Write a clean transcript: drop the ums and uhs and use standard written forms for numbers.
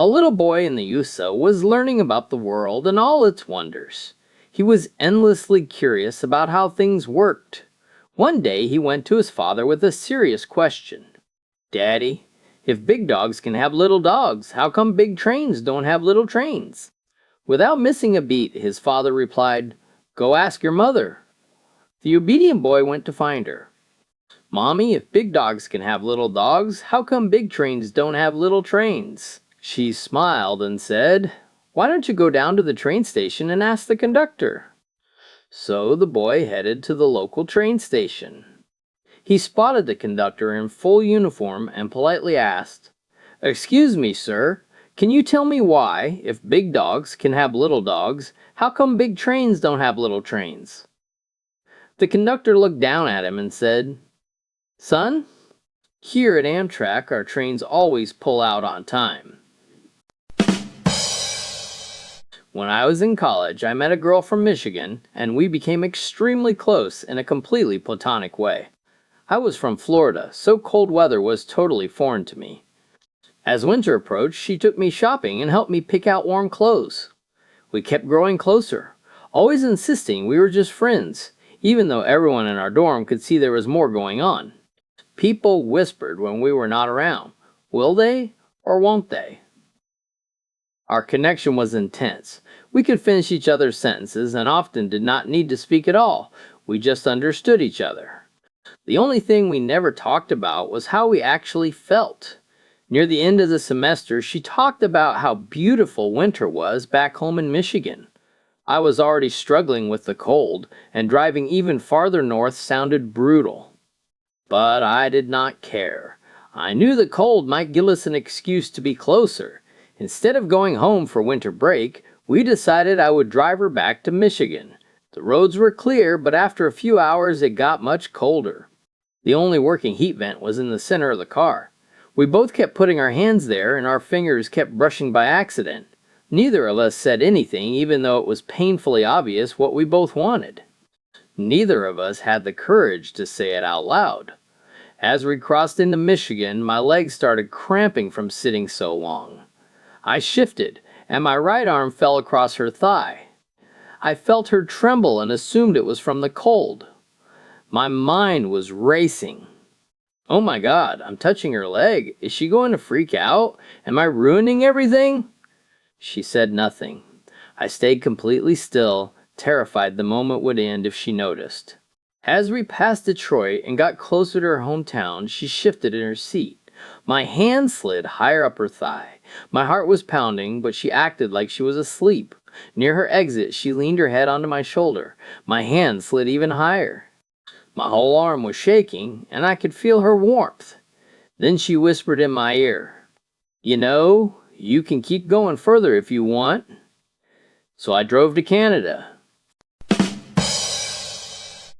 A little boy in the USA was learning about the world and all its wonders. He was endlessly curious about how things worked. One day he went to his father with a serious question. "Daddy, if big dogs can have little dogs, how come big trains don't have little trains?" Without missing a beat, his father replied, "Go ask your mother." The obedient boy went to find her. "Mommy, if big dogs can have little dogs, how come big trains don't have little trains?" She smiled and said, "Why don't you go down to the train station and ask the conductor?" So the boy headed to the local train station. He spotted the conductor in full uniform and politely asked, "Excuse me, sir, can you tell me why, if big dogs can have little dogs, how come big trains don't have little trains?" The conductor looked down at him and said, "Son, here at Amtrak our trains always pull out on time." When I was in college, I met a girl from Michigan, and we became extremely close in a completely platonic way. I was from Florida, so cold weather was totally foreign to me. As winter approached, she took me shopping and helped me pick out warm clothes. We kept growing closer, always insisting we were just friends, even though everyone in our dorm could see there was more going on. People whispered when we were not around, "Will they or won't they?" Our connection was intense. We could finish each other's sentences and often did not need to speak at all. We just understood each other. The only thing we never talked about was how we actually felt. Near the end of the semester, she talked about how beautiful winter was back home in Michigan. I was already struggling with the cold, and driving even farther north sounded brutal. But I did not care. I knew the cold might give us an excuse to be closer. Instead of going home for winter break, we decided I would drive her back to Michigan. The roads were clear, but after a few hours it got much colder. The only working heat vent was in the center of the car. We both kept putting our hands there and our fingers kept brushing by accident. Neither of us said anything, even though it was painfully obvious what we both wanted. Neither of us had the courage to say it out loud. As we crossed into Michigan, my legs started cramping from sitting so long. I shifted, and my right arm fell across her thigh. I felt her tremble and assumed it was from the cold. My mind was racing. "Oh my God, I'm touching her leg. Is she going to freak out? Am I ruining everything?" She said nothing. I stayed completely still, terrified the moment would end if she noticed. As we passed Detroit and got closer to her hometown, she shifted in her seat. My hand slid higher up her thigh. My heart was pounding, but she acted like she was asleep. Near her exit, she leaned her head onto my shoulder. My hand slid even higher. My whole arm was shaking, and I could feel her warmth. Then she whispered in my ear, "You know, you can keep going further if you want." So I drove to Canada.